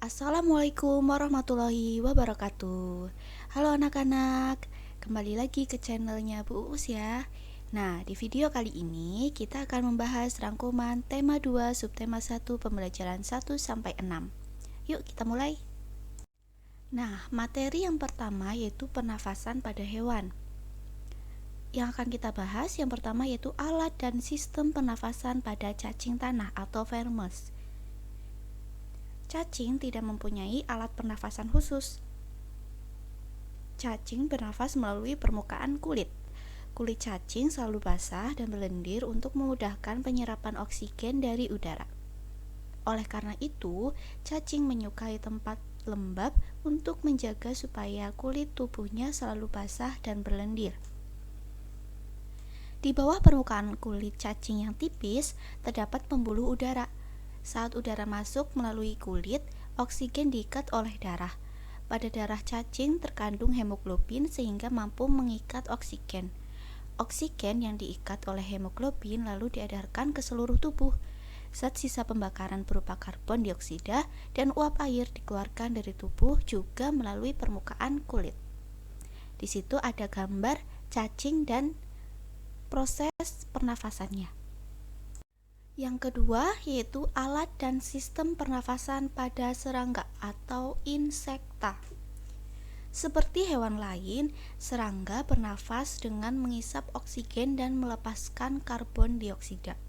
Assalamualaikum warahmatullahi wabarakatuh. Halo anak-anak, kembali lagi ke channelnya Bu Uus ya. Nah, di video kali ini kita akan membahas rangkuman tema 2 subtema 1 pembelajaran 1-6. Yuk kita mulai. Nah, materi yang pertama yaitu pernafasan pada hewan. Yang akan kita bahas yang pertama yaitu alat dan sistem pernafasan pada cacing tanah atau vermes. Cacing tidak mempunyai alat pernafasan khusus. Cacing bernafas melalui permukaan kulit. Kulit cacing selalu basah dan berlendir untuk memudahkan penyerapan oksigen dari udara. Oleh karena itu, cacing menyukai tempat lembab untuk menjaga supaya kulit tubuhnya selalu basah dan berlendir. Di bawah permukaan kulit cacing yang tipis, terdapat pembuluh udara. Saat udara masuk melalui kulit, oksigen diikat oleh darah. Pada darah cacing terkandung hemoglobin sehingga mampu mengikat oksigen. Oksigen yang diikat oleh hemoglobin lalu diedarkan ke seluruh tubuh. Zat sisa pembakaran berupa karbon dioksida dan uap air dikeluarkan dari tubuh juga melalui permukaan kulit. Di situ ada gambar cacing dan proses pernafasannya. Yang kedua yaitu alat dan sistem pernafasan pada serangga atau insekta. Seperti hewan lain, serangga bernafas dengan mengisap oksigen dan melepaskan karbon dioksida.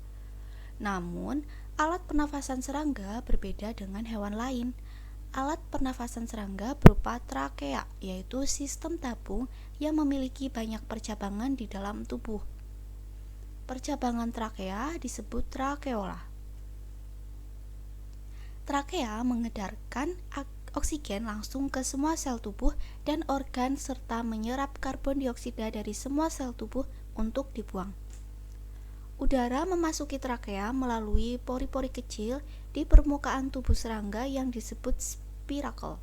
Namun, alat pernafasan serangga berbeda dengan hewan lain. Alat pernafasan serangga berupa trakea, yaitu sistem tabung yang memiliki banyak percabangan di dalam tubuh. Percabangan trakea disebut trakeola. Trakea mengedarkan oksigen langsung ke semua sel tubuh dan organ serta menyerap karbon dioksida dari semua sel tubuh untuk dibuang. Udara memasuki trakea melalui pori-pori kecil di permukaan tubuh serangga yang disebut spirakel.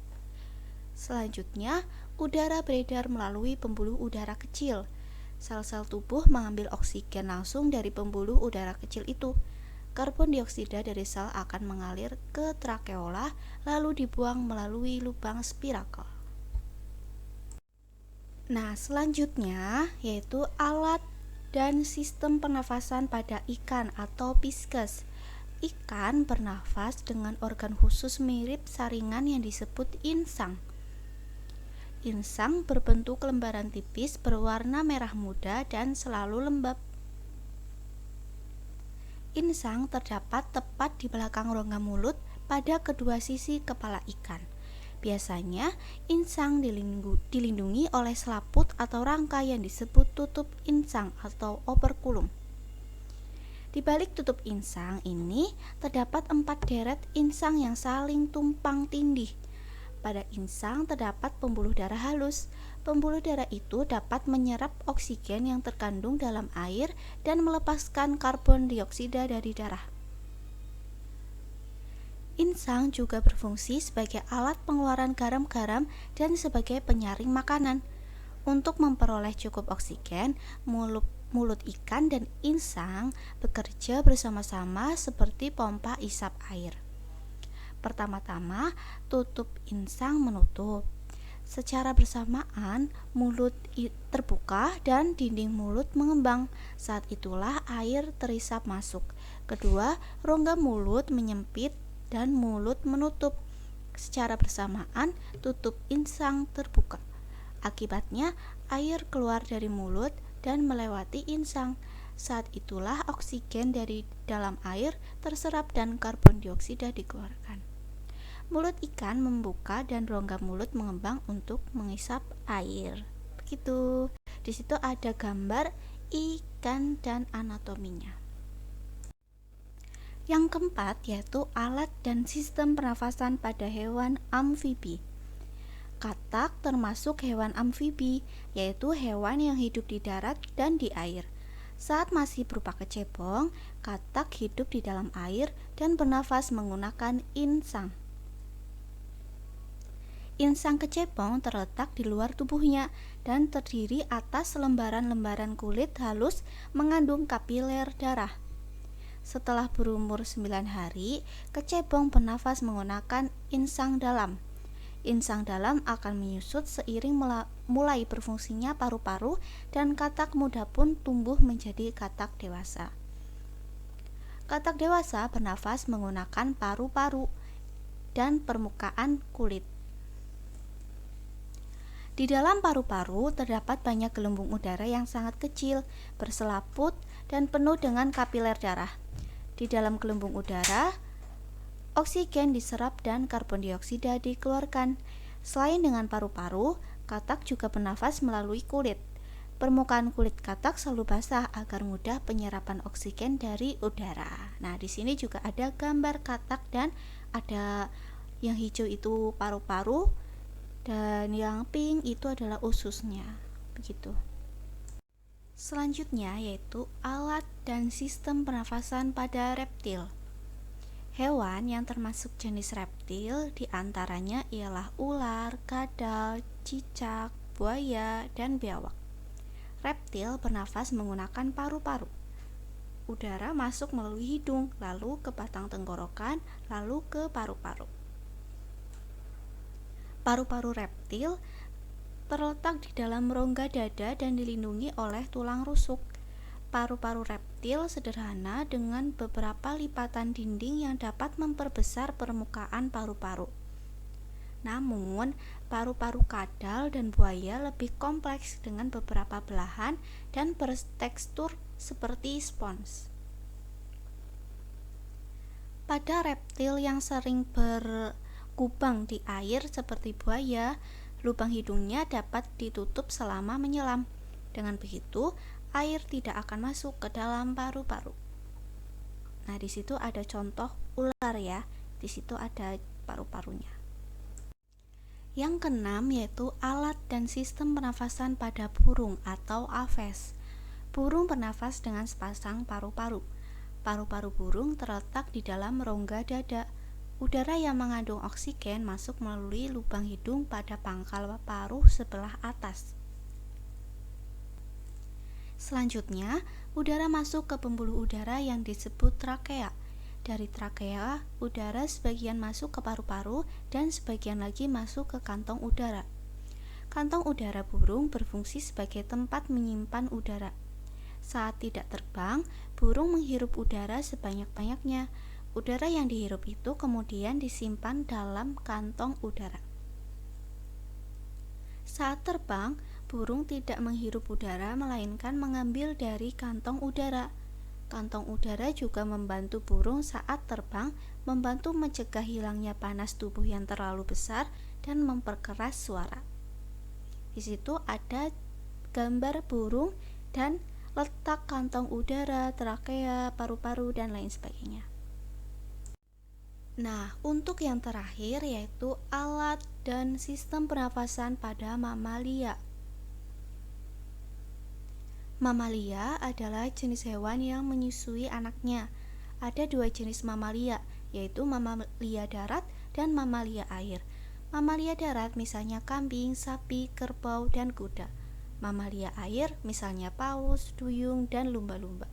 Selanjutnya, udara beredar melalui pembuluh udara kecil. Sel-sel tubuh mengambil oksigen langsung dari pembuluh udara kecil itu. Karbon dioksida dari sel akan mengalir ke trakeola lalu dibuang melalui lubang spirakel. Nah, selanjutnya yaitu alat dan sistem pernafasan pada ikan atau pisces. Ikan bernafas dengan organ khusus mirip saringan yang disebut insang. Insang berbentuk lembaran tipis berwarna merah muda dan selalu lembab. Insang terdapat tepat di belakang rongga mulut pada kedua sisi kepala ikan. Biasanya, insang dilindungi oleh selaput atau rangka yang disebut tutup insang atau operkulum. Di balik tutup insang ini terdapat 4 deret insang yang saling tumpang tindih. Pada insang terdapat pembuluh darah halus. Pembuluh darah itu dapat menyerap oksigen yang terkandung dalam air dan melepaskan karbon dioksida dari darah. Insang juga berfungsi sebagai alat pengeluaran garam-garam dan sebagai penyaring makanan. Untuk memperoleh cukup oksigen, mulut ikan dan insang bekerja bersama-sama seperti pompa isap air. Pertama-tama, tutup insang menutup. Secara bersamaan, mulut terbuka dan dinding mulut mengembang. Saat itulah air terisap masuk. Kedua, rongga mulut menyempit dan mulut menutup. Secara bersamaan, tutup insang terbuka. Akibatnya, air keluar dari mulut dan melewati insang. Saat itulah oksigen dari dalam air terserap dan karbon dioksida dikeluarkan. Mulut ikan membuka dan rongga mulut mengembang untuk mengisap air. Begitu. Di situ ada gambar ikan dan anatominya. Yang keempat yaitu alat dan sistem pernafasan pada hewan amfibi. Katak termasuk hewan amfibi, yaitu hewan yang hidup di darat dan di air. Saat masih berupa kecebong, katak hidup di dalam air dan bernafas menggunakan insang. Insang kecebong terletak di luar tubuhnya dan terdiri atas lembaran-lembaran kulit halus mengandung kapiler darah. Setelah berumur 9 hari, kecebong bernafas menggunakan insang dalam. Insang dalam akan menyusut seiring mulai berfungsinya paru-paru dan katak muda pun tumbuh menjadi katak dewasa. Katak dewasa bernafas menggunakan paru-paru dan permukaan kulit. Di dalam paru-paru terdapat banyak gelembung udara yang sangat kecil, berselaput, dan penuh dengan kapiler darah. Di dalam gelembung udara, oksigen diserap dan karbon dioksida dikeluarkan. Selain dengan paru-paru, katak juga bernafas melalui kulit. Permukaan kulit katak selalu basah agar mudah penyerapan oksigen dari udara. Nah, di sini juga ada gambar katak dan ada yang hijau itu paru-paru dan yang pink itu adalah ususnya. Begitu. Selanjutnya yaitu alat dan sistem pernafasan pada reptil. Hewan yang termasuk jenis reptil diantaranya ialah ular, kadal, cicak, buaya, dan biawak. Reptil bernafas menggunakan paru-paru. Udara masuk melalui hidung, lalu ke batang tenggorokan, lalu ke paru-paru. Paru-paru reptil terletak di dalam rongga dada dan dilindungi oleh tulang rusuk. Paru-paru reptil sederhana dengan beberapa lipatan dinding yang dapat memperbesar permukaan paru-paru. Namun, paru-paru kadal dan buaya lebih kompleks dengan beberapa belahan dan bertekstur seperti spons. Pada reptil yang sering berkubang di air seperti buaya, lubang hidungnya dapat ditutup selama menyelam. Dengan begitu, air tidak akan masuk ke dalam paru-paru. Nah, di situ ada contoh ular ya. Di situ ada paru-parunya. Yang keenam yaitu alat dan sistem pernafasan pada burung atau aves. Burung bernafas dengan sepasang paru-paru. Paru-paru burung terletak di dalam rongga dada. Udara yang mengandung oksigen masuk melalui lubang hidung pada pangkal paruh sebelah atas. Selanjutnya, udara masuk ke pembuluh udara yang disebut trakea. Dari trakea, udara sebagian masuk ke paru-paru dan sebagian lagi masuk ke kantong udara. Kantong udara burung berfungsi sebagai tempat menyimpan udara. Saat tidak terbang, burung menghirup udara sebanyak-banyaknya. Udara yang dihirup itu kemudian disimpan dalam kantong udara. Saat terbang, burung tidak menghirup udara melainkan mengambil dari kantong udara. Kantong udara juga membantu burung saat terbang, membantu mencegah hilangnya panas tubuh yang terlalu besar dan memperkeras suara. Di situ ada gambar burung dan letak kantong udara, trakea, paru-paru, dan lain sebagainya. Nah, untuk yang terakhir yaitu alat dan sistem pernafasan pada mamalia. Mamalia adalah jenis hewan yang menyusui anaknya. Ada dua jenis mamalia, yaitu mamalia darat dan mamalia air. Mamalia darat misalnya kambing, sapi, kerbau, dan kuda. Mamalia air misalnya paus, duyung, dan lumba-lumba.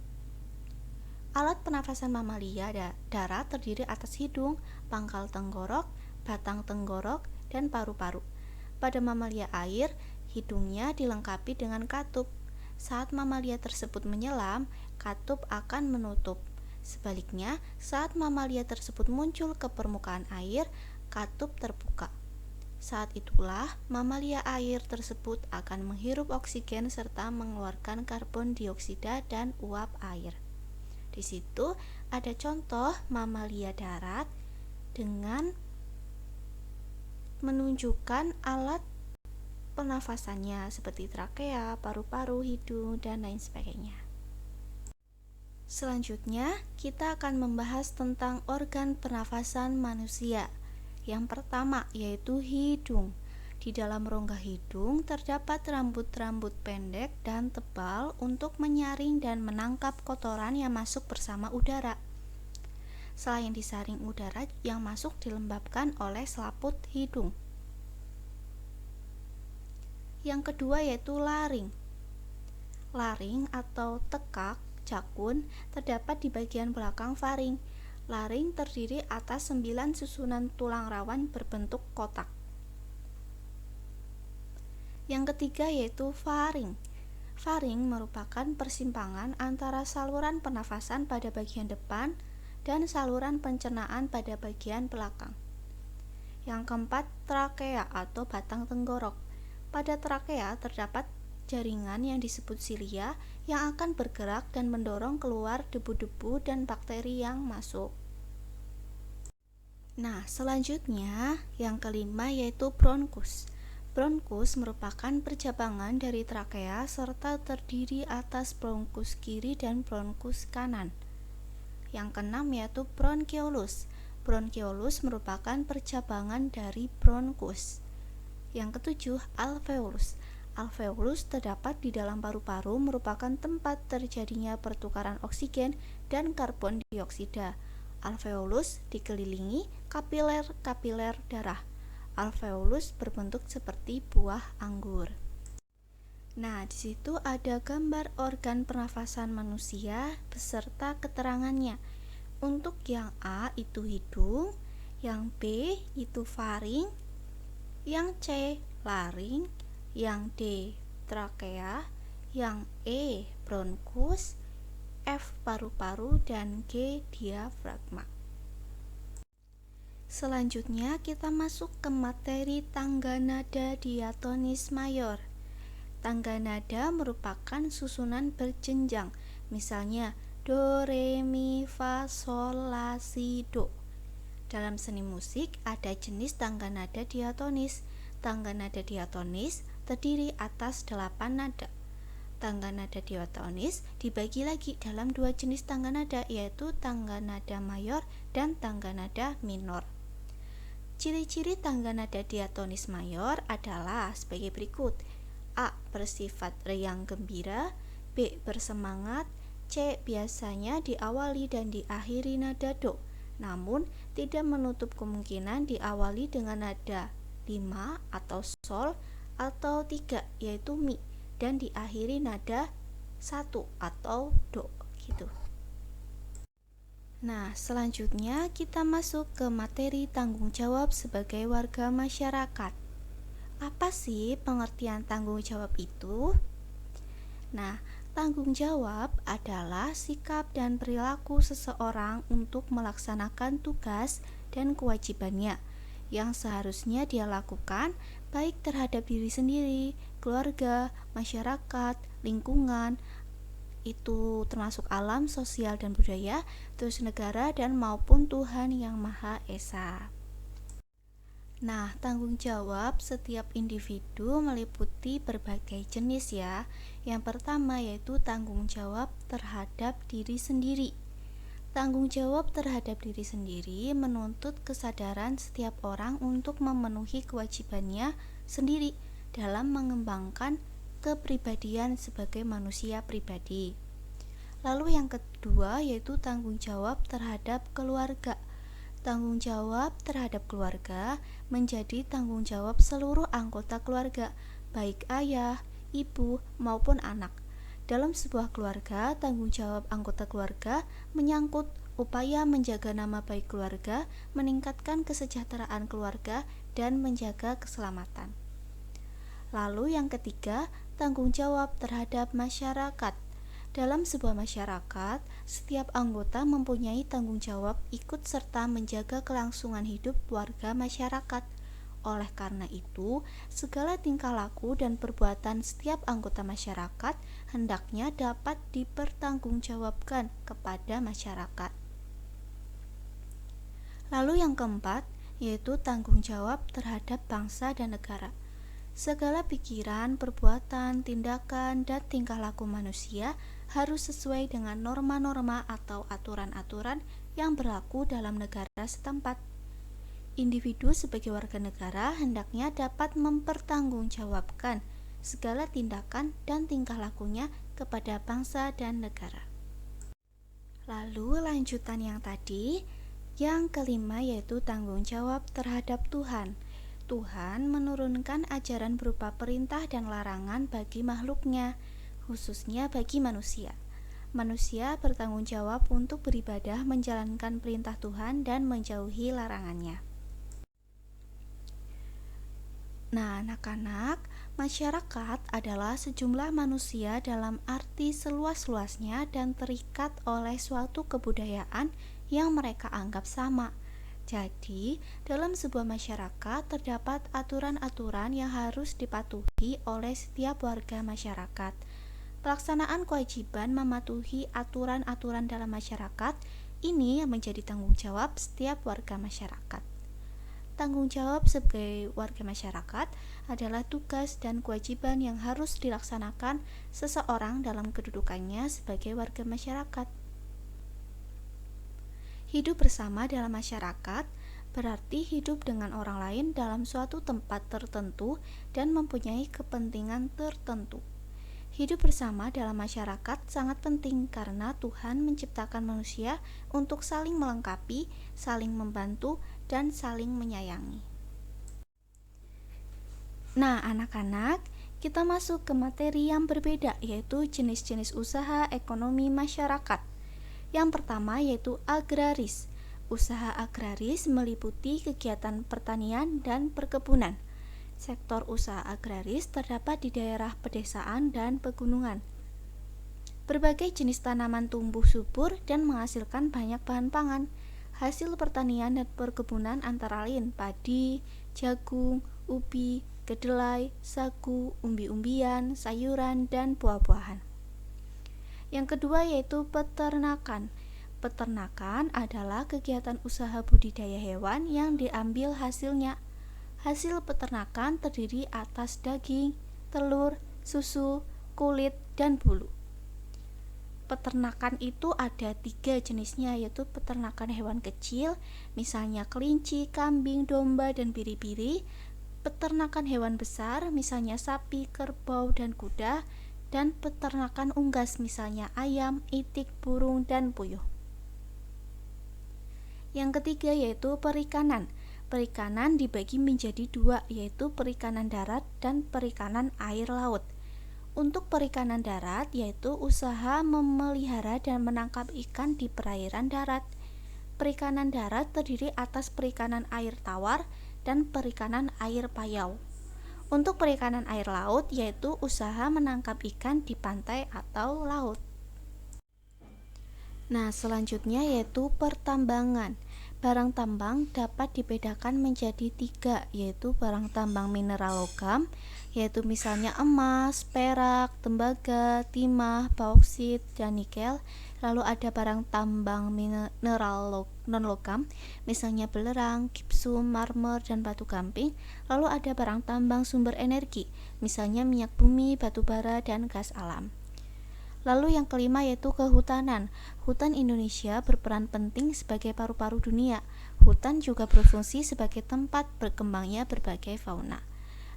Alat pernafasan mamalia darat terdiri atas hidung, pangkal tenggorok, batang tenggorok, dan paru-paru. Pada mamalia air, hidungnya dilengkapi dengan katup. Saat mamalia tersebut menyelam, katup akan menutup. Sebaliknya, saat mamalia tersebut muncul ke permukaan air, katup terbuka. Saat itulah mamalia air tersebut akan menghirup oksigen serta mengeluarkan karbon dioksida dan uap air. Di situ ada contoh mamalia darat dengan menunjukkan alat pernafasannya seperti trakea, paru-paru, hidung, dan lain sebagainya. Selanjutnya, kita akan membahas tentang organ pernafasan manusia. Yang pertama yaitu hidung. Di dalam rongga hidung terdapat rambut-rambut pendek dan tebal untuk menyaring dan menangkap kotoran yang masuk bersama udara. Selain disaring udara yang masuk dilembabkan oleh selaput hidung. Yang kedua yaitu laring. Laring atau tekak jakun terdapat di bagian belakang faring. Laring terdiri atas 9 susunan tulang rawan berbentuk kotak. Yang ketiga yaitu faring. Faring merupakan persimpangan antara saluran pernafasan pada bagian depan dan saluran pencernaan pada bagian belakang. Yang keempat, trakea atau batang tenggorok. Pada trakea terdapat jaringan yang disebut silia yang akan bergerak dan mendorong keluar debu-debu dan bakteri yang masuk. Nah, selanjutnya yang kelima yaitu bronkus. Bronkus merupakan percabangan dari trakea serta terdiri atas bronkus kiri dan bronkus kanan. Yang keenam yaitu bronkiolus. Bronkiolus merupakan percabangan dari bronkus. Yang ketujuh, alveolus. Alveolus terdapat di dalam paru-paru, merupakan tempat terjadinya pertukaran oksigen dan karbon dioksida. Alveolus dikelilingi kapiler-kapiler darah. Alveolus berbentuk seperti buah anggur. Nah, di situ ada gambar organ pernafasan manusia beserta keterangannya. Untuk yang A itu hidung, yang B itu faring, yang C laring, yang D trakea, yang E bronkus, F paru-paru, dan G diafragma. Selanjutnya kita masuk ke materi tangga nada diatonis mayor. Tangga nada merupakan susunan berjenjang, misalnya do, re, mi, fa, sol, la, si, do. Dalam seni musik ada jenis tangga nada diatonis. Tangga nada diatonis terdiri atas 8 nada. Tangga nada diatonis dibagi lagi dalam 2 jenis tangga nada, yaitu tangga nada mayor dan tangga nada minor. Ciri-ciri tangga nada diatonis mayor adalah sebagai berikut. A. Bersifat riang gembira. B. Bersemangat. C. Biasanya diawali dan diakhiri nada do, namun tidak menutup kemungkinan diawali dengan nada 5 atau sol, atau 3 yaitu mi, dan diakhiri nada 1 atau do gitu. Nah, selanjutnya kita masuk ke materi tanggung jawab sebagai warga masyarakat. Apa sih pengertian tanggung jawab itu? Nah, tanggung jawab adalah sikap dan perilaku seseorang untuk melaksanakan tugas dan kewajibannya yang seharusnya dia lakukan, baik terhadap diri sendiri, keluarga, masyarakat, lingkungan, itu termasuk alam, sosial, dan budaya, terus negara, dan maupun Tuhan Yang Maha Esa. Nah, tanggung jawab setiap individu meliputi berbagai jenis ya. Yang pertama yaitu tanggung jawab terhadap diri sendiri. Tanggung jawab terhadap diri sendiri menuntut kesadaran setiap orang untuk memenuhi kewajibannya sendiri dalam mengembangkan kepribadian sebagai manusia pribadi. Lalu yang kedua yaitu tanggung jawab terhadap keluarga. Tanggung jawab terhadap keluarga menjadi tanggung jawab seluruh anggota keluarga, baik ayah, ibu, maupun anak. Dalam sebuah keluarga, tanggung jawab anggota keluarga menyangkut upaya menjaga nama baik keluarga, meningkatkan kesejahteraan keluarga, dan menjaga keselamatan. Lalu yang ketiga, tanggung jawab terhadap masyarakat. Dalam sebuah masyarakat, setiap anggota mempunyai tanggung jawab ikut serta menjaga kelangsungan hidup warga masyarakat. Oleh karena itu, segala tingkah laku dan perbuatan setiap anggota masyarakat hendaknya dapat dipertanggungjawabkan kepada masyarakat. Lalu yang keempat, yaitu tanggung jawab terhadap bangsa dan negara. Segala pikiran, perbuatan, tindakan, dan tingkah laku manusia harus sesuai dengan norma-norma atau aturan-aturan yang berlaku dalam negara setempat. Individu sebagai warga negara hendaknya dapat mempertanggungjawabkan segala tindakan dan tingkah lakunya kepada bangsa dan negara. Lalu lanjutan yang tadi, yang kelima yaitu tanggung jawab terhadap Tuhan. Tuhan menurunkan ajaran berupa perintah dan larangan bagi makhluknya, khususnya bagi manusia. manusia bertanggung jawab untuk beribadah, menjalankan perintah Tuhan, dan menjauhi larangannya. Nah, anak-anak, masyarakat adalah sejumlah manusia dalam arti seluas-luasnya dan terikat oleh suatu kebudayaan yang mereka anggap sama. Jadi, dalam sebuah masyarakat terdapat aturan-aturan yang harus dipatuhi oleh setiap warga masyarakat. Pelaksanaan kewajiban mematuhi aturan-aturan dalam masyarakat ini menjadi tanggung jawab setiap warga masyarakat. Tanggung jawab sebagai warga masyarakat adalah tugas dan kewajiban yang harus dilaksanakan seseorang dalam kedudukannya sebagai warga masyarakat. Hidup bersama dalam masyarakat berarti hidup dengan orang lain dalam suatu tempat tertentu dan mempunyai kepentingan tertentu. Hidup bersama dalam masyarakat sangat penting karena Tuhan menciptakan manusia untuk saling melengkapi, saling membantu, dan saling menyayangi. Nah, anak-anak, kita masuk ke materi yang berbeda, yaitu jenis-jenis usaha ekonomi masyarakat. Yang pertama yaitu agraris. Usaha agraris meliputi kegiatan pertanian dan perkebunan. Sektor usaha agraris terdapat di daerah pedesaan dan pegunungan. Berbagai jenis tanaman tumbuh subur dan menghasilkan banyak bahan pangan. Hasil pertanian dan perkebunan antara lain padi, jagung, ubi, kedelai, sagu, umbi-umbian, sayuran, dan buah-buahan. Yang kedua yaitu peternakan. Peternakan adalah kegiatan usaha budidaya hewan yang diambil hasilnya. Hasil peternakan terdiri atas daging, telur, susu, kulit, dan bulu. Peternakan itu ada 3 jenisnya, yaitu peternakan hewan kecil, misalnya kelinci, kambing, domba, dan biri-biri. Peternakan hewan besar, misalnya sapi, kerbau, dan kuda. Dan peternakan unggas, misalnya ayam, itik, burung, dan puyuh. Yang ketiga yaitu perikanan. Perikanan dibagi menjadi 2, yaitu perikanan darat dan perikanan air laut. Untuk perikanan darat yaitu usaha memelihara dan menangkap ikan di perairan darat. Perikanan darat terdiri atas perikanan air tawar dan perikanan air payau. Untuk perikanan air laut yaitu usaha menangkap ikan di pantai atau laut. Nah, selanjutnya yaitu pertambangan. Barang tambang dapat dibedakan menjadi 3, yaitu barang tambang mineral logam, yaitu misalnya emas, perak, tembaga, timah, bauksit, dan nikel. Lalu ada barang tambang mineral non-logam, misalnya belerang, gipsum, marmer, dan batu gamping. Lalu ada barang tambang sumber energi, misalnya minyak bumi, batu bara, dan gas alam. Lalu yang kelima yaitu kehutanan. Hutan Indonesia berperan penting sebagai paru-paru dunia. Hutan juga berfungsi sebagai tempat berkembangnya berbagai fauna.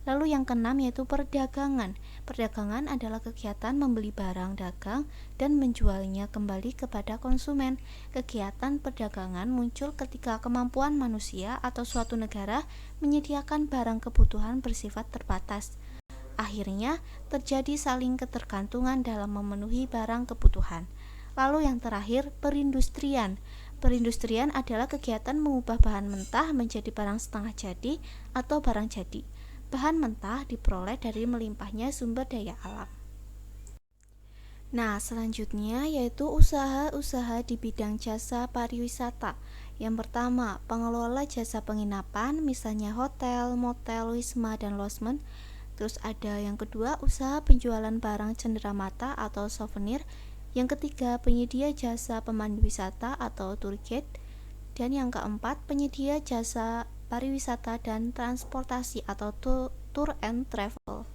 Lalu yang keenam yaitu perdagangan. Perdagangan adalah kegiatan membeli barang dagang dan menjualnya kembali kepada konsumen. Kegiatan perdagangan muncul ketika kemampuan manusia atau suatu negara menyediakan barang kebutuhan bersifat terbatas. Akhirnya terjadi saling ketergantungan dalam memenuhi barang kebutuhan. Lalu yang terakhir, perindustrian. Perindustrian adalah kegiatan mengubah bahan mentah menjadi barang setengah jadi atau barang jadi. Bahan mentah diperoleh dari melimpahnya sumber daya alam. Nah, selanjutnya yaitu usaha-usaha di bidang jasa pariwisata. Yang pertama, pengelola jasa penginapan, misalnya hotel, motel, wisma, dan losmen. Terus ada yang kedua, usaha penjualan barang cenderamata atau souvenir. Yang ketiga, penyedia jasa pemandu wisata atau tour guide. Dan yang keempat, penyedia jasa pariwisata dan transportasi atau tour and travel.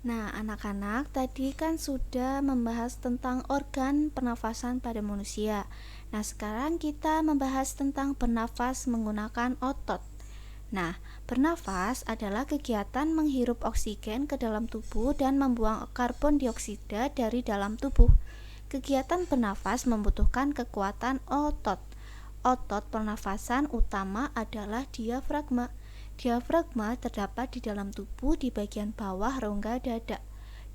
Nah, anak-anak tadi kan sudah membahas tentang organ pernafasan pada manusia. Nah, sekarang kita membahas tentang bernafas menggunakan otot. Nah, bernafas adalah kegiatan menghirup oksigen ke dalam tubuh dan membuang karbon dioksida dari dalam tubuh. Kegiatan bernafas membutuhkan kekuatan otot. Otot pernafasan utama adalah diafragma. Diafragma terdapat di dalam tubuh di bagian bawah rongga dada.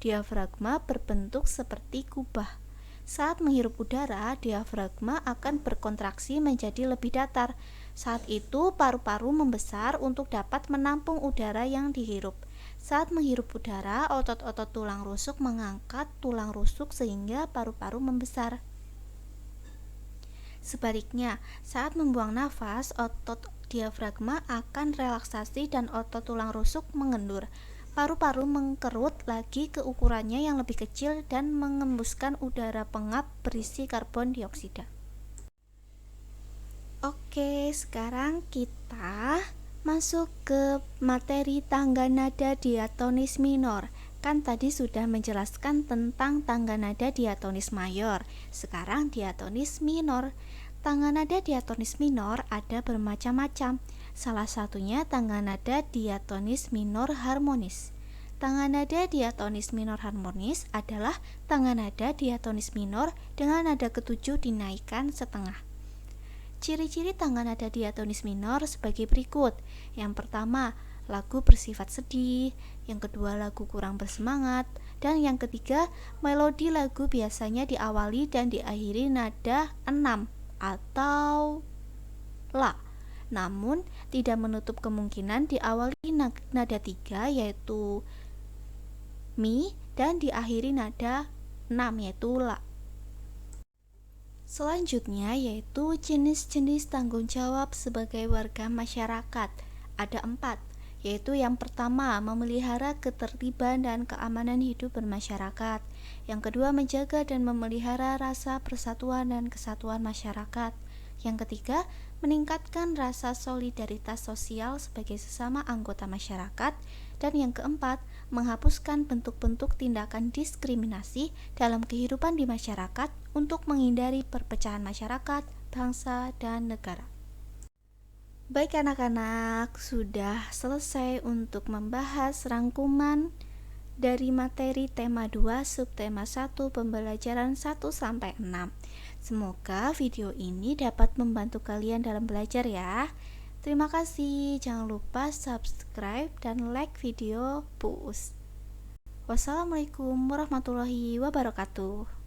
Diafragma berbentuk seperti kubah. Saat menghirup udara, diafragma akan berkontraksi menjadi lebih datar. Saat itu, paru-paru membesar untuk dapat menampung udara yang dihirup. Saat menghirup udara, otot-otot tulang rusuk mengangkat tulang rusuk sehingga paru-paru membesar. Sebaliknya, saat membuang nafas, otot diafragma akan relaksasi dan otot tulang rusuk mengendur. Paru-paru mengkerut lagi ke ukurannya yang lebih kecil dan mengembuskan udara pengap berisi karbon dioksida. Oke, sekarang kita masuk ke materi tangga nada diatonis minor. Kan tadi sudah menjelaskan tentang tangga nada diatonis mayor. Sekarang diatonis minor. Tangga nada diatonis minor ada bermacam-macam. Salah satunya tangga nada diatonis minor harmonis. Tangga nada diatonis minor harmonis adalah tangga nada diatonis minor dengan nada ketujuh dinaikkan setengah. Ciri-ciri tangga nada diatonis minor sebagai berikut. Yang pertama, lagu bersifat sedih. Yang kedua, lagu kurang bersemangat. Dan yang ketiga, melodi lagu biasanya diawali dan diakhiri nada 6 atau La. Namun, tidak menutup kemungkinan diawali nada 3 yaitu Mi dan diakhiri nada 6 yaitu La. Selanjutnya yaitu jenis-jenis tanggung jawab sebagai warga masyarakat. Ada 4, yaitu yang pertama, memelihara ketertiban dan keamanan hidup bermasyarakat. Yang kedua, menjaga dan memelihara rasa persatuan dan kesatuan masyarakat. Yang ketiga, meningkatkan rasa solidaritas sosial sebagai sesama anggota masyarakat. Dan yang keempat, menghapuskan bentuk-bentuk tindakan diskriminasi dalam kehidupan di masyarakat untuk menghindari perpecahan masyarakat, bangsa, dan negara. Baik anak-anak, sudah selesai untuk membahas rangkuman dari materi tema 2 subtema 1 pembelajaran 1-6. Semoga video ini dapat membantu kalian dalam belajar ya. Terima kasih, jangan lupa subscribe dan like video Puus. Wassalamualaikum warahmatullahi wabarakatuh.